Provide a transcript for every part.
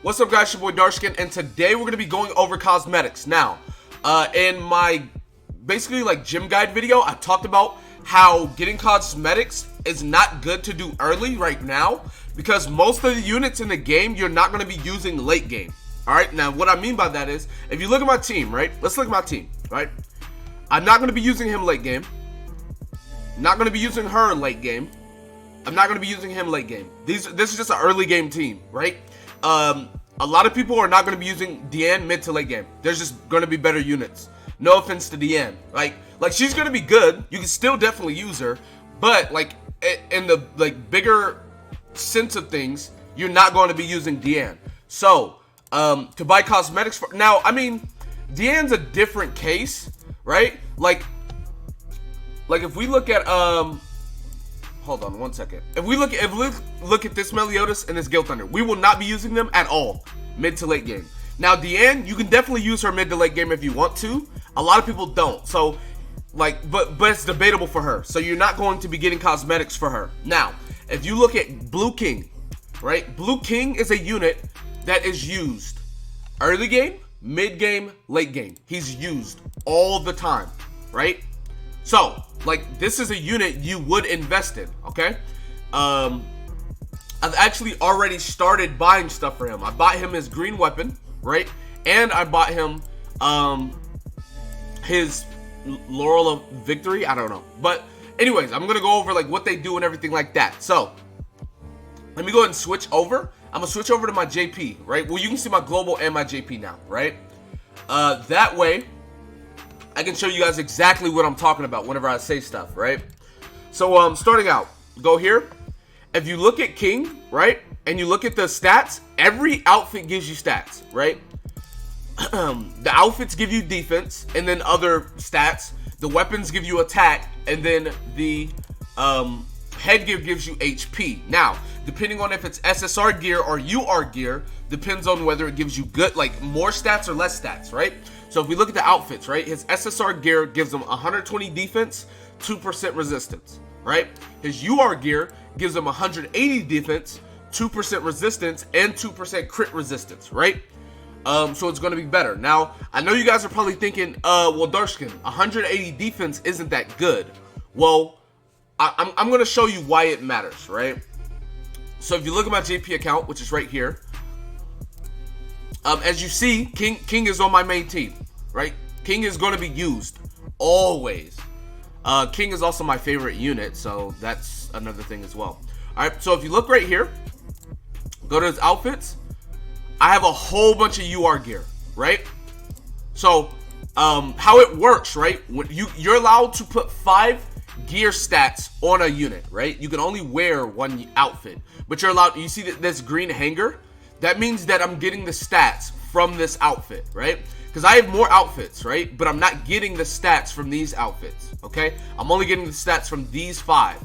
What's up, guys? Your boy Darskin, and today we're gonna be going over cosmetics. Now, in my basically like gym guide video, I talked about how getting cosmetics is not good to do early right now because most of the units in the game you're not gonna be using late game. All right. Now, what I mean by that is, if you look at my team, right? Let's look at my team, right? I'm not gonna be using him late game. Not gonna be using her late game. I'm not gonna be using him late game. This is just an early game team, right? A lot of people are not going to be using Deanne mid to late game. There's just going to be better units. No offense to Deanne. Like she's going to be good. You can still definitely use her, but like in the bigger sense of things, you're not going to be using Deanne. So, to buy cosmetics for now, I mean, Deanne's a different case, right? Like if we look at hold on one second. If we look at this Meliodas and this Gale Thunder, we will not be using them at all mid to late game. Now, Deanne, you can definitely use her mid to late game if you want to. A lot of people don't. So, but it's debatable for her. So you're not going to be getting cosmetics for her. Now, if you look at Blue King, right? Blue King is a unit that is used early game, mid game, late game. He's used all the time, right? So, this is a unit you would invest in, okay? I've actually already started buying stuff for him. I bought him his green weapon, right? And I bought him his Laurel of Victory. I don't know. But anyways, I'm going to go over what they do and everything like that. So, let me go ahead and switch over. I'm going to switch over to my JP, right? Well, you can see my global and my JP now, right? That way, I can show you guys exactly what I'm talking about whenever I say stuff, right? So, starting out, go here. If you look at King, right, and you look at the stats, every outfit gives you stats, right? The outfits give you defense, and then other stats. The weapons give you attack, and then the headgear gives you HP. Now, depending on if it's SSR gear or UR gear, depends on whether it gives you good, more stats or less stats, right? So if we look at the outfits, right, his SSR gear gives him 120 defense, 2% resistance, right? His UR gear gives him 180 defense, 2% resistance, and 2% crit resistance, right? So it's going to be better. Now, I know you guys are probably thinking, well, Darskin, 180 defense isn't that good. Well, I'm going to show you why it matters, right? So if you look at my JP account, which is right here, as you see, King is on my main team, right? King is going to be used always. King is also my favorite unit, so that's another thing as well. All right, so if you look right here, go to his outfits. I have a whole bunch of UR gear, right? So, how it works, right? When you're allowed to put 5 gear stats on a unit, right? You can only wear one outfit, but you're allowed. You see this green hanger? That means that I'm getting the stats from this outfit, right? Because I have more outfits, right? But I'm not getting the stats from these outfits, okay? I'm only getting the stats from these 5,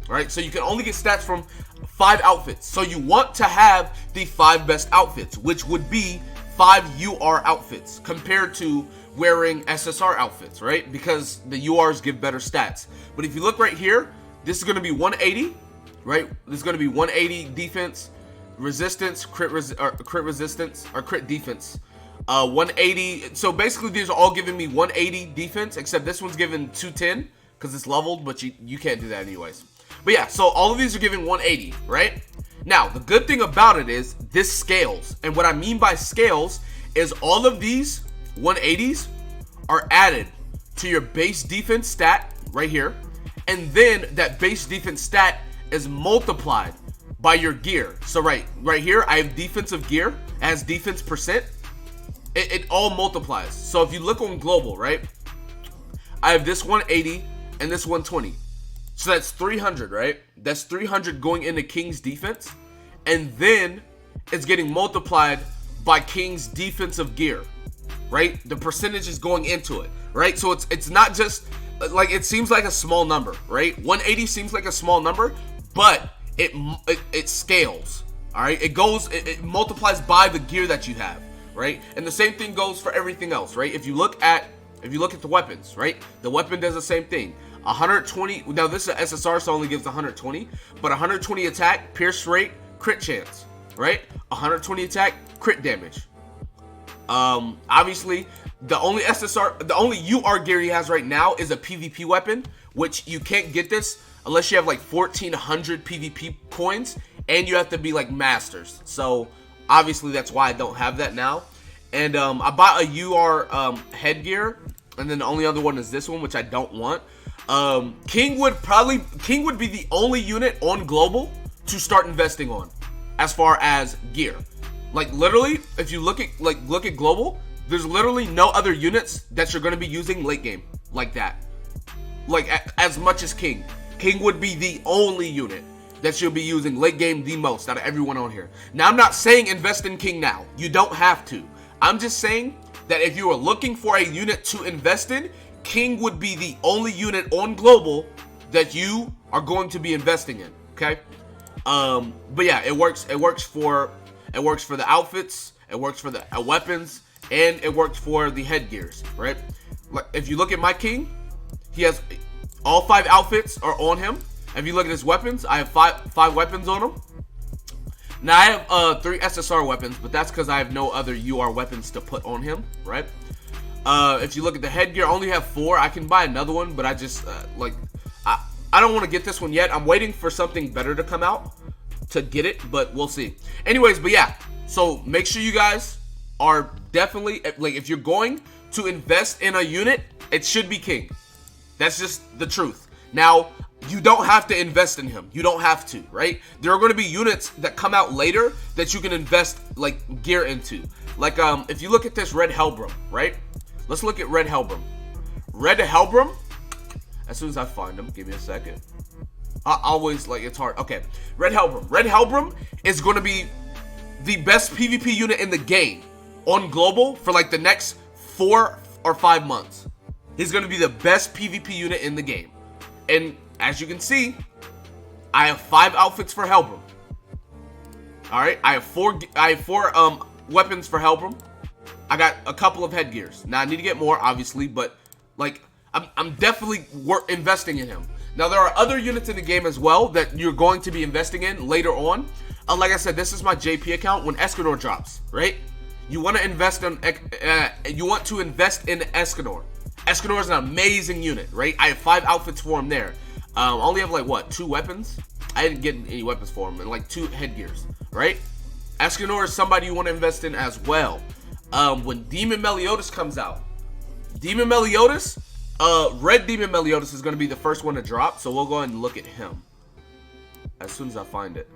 right? So you can only get stats from 5 outfits. So you want to have the 5 best outfits, which would be 5 UR outfits compared to wearing SSR outfits, right? Because the URs give better stats. But if you look right here, this is going to be 180, right? This is going to be 180 defense, resistance, crit resistance, or crit defense. 180. So basically, these are all giving me 180 defense, except this one's given 210 because it's leveled, but you can't do that anyways. But yeah, so all of these are giving 180, right? Now, the good thing about it is this scales. And what I mean by scales is all of these 180s are added to your base defense stat right here. And then that base defense stat is multiplied by your gear. So right here, I have defensive gear as defense percent. It all multiplies. So if you look on global, right, I have this 180 and this 120. So that's 300, right? That's 300 going into King's defense. And then it's getting multiplied by King's defensive gear, right? The percentage is going into it, right? So it's not just, it seems like a small number, right? 180 seems like a small number, but it scales, all right? It multiplies by the gear that you have, right? And the same thing goes for everything else, right? If you look at the weapons, right? The weapon does the same thing. 120. Now this is an SSR, so it only gives 120, but 120 attack, pierce rate, crit chance, right? 120 attack, crit damage. Obviously, the only UR gear he has right now is a PvP weapon, which you can't get this unless you have like 1,400 PvP coins, and you have to be like masters. So obviously that's why I don't have that now. And I bought a UR headgear, and then the only other one is this one, which I don't want. King would be the only unit on global to start investing on as far as gear. Like literally, if you look at global, there's literally no other units that you're going to be using late game like that. Like as much as King. King would be the only unit that you'll be using late game the most out of everyone on here. Now, I'm not saying invest in King now. You don't have to. I'm just saying that if you are looking for a unit to invest in, King would be the only unit on global that you are going to be investing in. Okay. But yeah, it works. It works for the outfits. It works for the weapons, and it works for the headgears. Right. Like if you look at my King, he has all 5 outfits are on him. If you look at his weapons, I have five weapons on him. Now I have 3 SSR weapons, but that's because I have no other UR weapons to put on him, right? If you look at the headgear, I only have 4. I can buy another one, but I just I don't want to get this one yet. I'm waiting for something better to come out to get it, but we'll see. Anyways, but yeah, so make sure you guys are definitely, like, if you're going to invest in a unit, it should be King. That's just the truth. Now, you don't have to invest in him. You don't have to, right? There are going to be units that come out later that you can invest, like, gear into. Like, if you look at this Red Helbram, right? Let's look at Red Helbram. Red Helbram, as soon as I find him, give me a second. I always, like, it's hard. Okay, Red Helbram. Red Helbram is going to be the best PvP unit in the game on global for, like, the next 4 or 5 months. He's going to be the best PvP unit in the game. And as you can see, I have 5 outfits for Helbram. Alright, I have 4 weapons for Helbram. I got a couple of headgears. Now I need to get more, obviously, but like I'm definitely investing in him. Now there are other units in the game as well that you're going to be investing in later on. Like I said, this is my JP account. When Escanor drops, right? You want to invest in Escanor. Escanor is an amazing unit, right? I have 5 outfits for him there. I only have like what, 2 weapons? I didn't get any weapons for him, and like 2 headgears, right? Escanor is somebody you want to invest in as well. When Demon Meliodas comes out, Demon Meliodas, Red Demon Meliodas is going to be the first one to drop, so we'll go ahead and look at him as soon as I find it.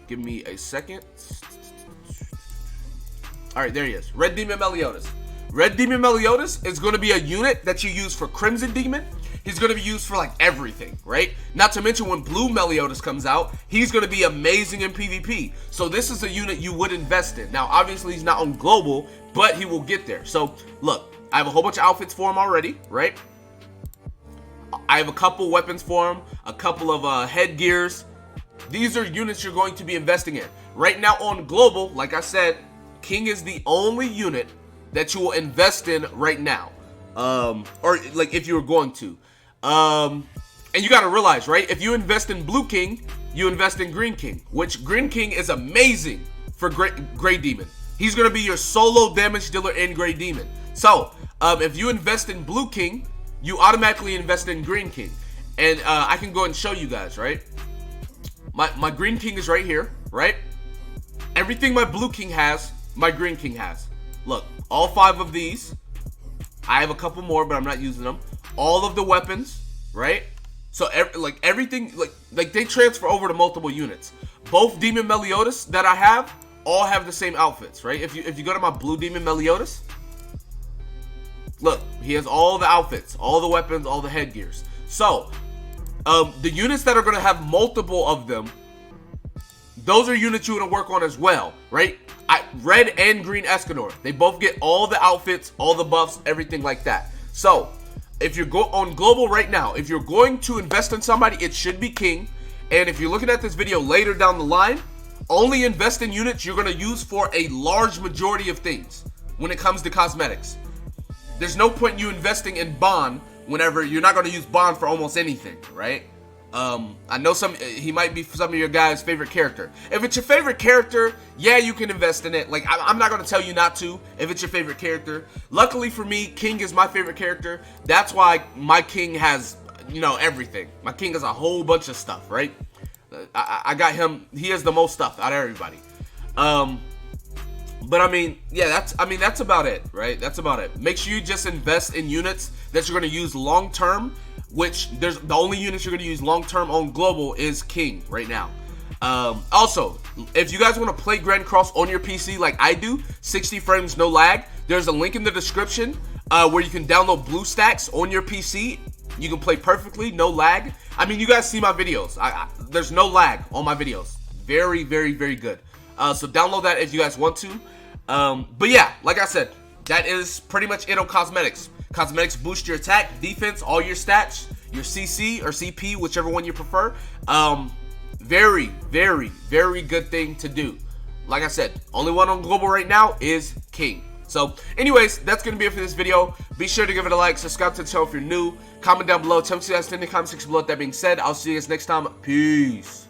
Give me a second. All right, there he is, Red Demon Meliodas. Red Demon Meliodas is going to be a unit that you use for Crimson Demon. He's going to be used for like everything, right? Not to mention when Blue Meliodas comes out, he's going to be amazing in PvP. So this is a unit you would invest in. Now, obviously, he's not on global, but he will get there. So look, I have a whole bunch of outfits for him already, right? I have a couple weapons for him, a couple of headgears. These are units you're going to be investing in. Right now on global, like I said, King is the only unit that you will invest in right now, or like if you were going to, and you got to realize, right, if you invest in Blue King, you invest in Green King, which Green King is amazing for Gray Demon. He's going to be your solo damage dealer in Gray Demon. So if you invest in Blue King, you automatically invest in Green King, and I can go and show you guys, right? My Green King is right here, right? Everything my Blue King has, my Green King has. Look, all 5 of these. I have a couple more, but I'm not using them. All of the weapons, right? So everything, like they transfer over to multiple units. Both Demon Meliodas that I have all have the same outfits, right? If you go to my Blue Demon Meliodas, look, he has all the outfits, all the weapons, all the headgears. So the units that are going to have multiple of them, those are units you want to work on as well, right? Red and Green Escanor, they both get all the outfits, all the buffs, everything like that. So if you're on global right now, if you're going to invest in somebody, it should be King. And if you're looking at this video later down the line, only invest in units you're going to use for a large majority of things when it comes to cosmetics. There's no point in you investing in Bond whenever you're not going to use Bond for almost anything, right? I know he might be some of your guys' favorite character. If it's your favorite character, yeah, you can invest in it. Like, I'm not going to tell you not to if it's your favorite character. Luckily for me, King is my favorite character. That's why my King has, you know, everything. My King has a whole bunch of stuff, right? I got him. He has the most stuff out of everybody. But I mean, yeah, that's about it, right? That's about it. Make sure you just invest in units that you're going to use long term, which the only units you're going to use long term on global is King right now. Also, if you guys want to play Grand Cross on your PC like I do, 60 frames, no lag, there's a link in the description where you can download BlueStacks on your PC. You can play perfectly, no lag. I mean, you guys see my videos. There's no lag on my videos. Very, very, very good. So download that if you guys want to. But yeah, like I said, that is pretty much it on cosmetics. Cosmetics boost your attack, defense, all your stats, your CC or CP, whichever one you prefer. Very, very, very good thing to do. Like I said, only one on global right now is King. So anyways, that's going to be it for this video. Be sure to give it a like, subscribe to the channel if you're new. Comment down below. Tell me what you guys think in the comment section below. That being said, I'll see you guys next time. Peace.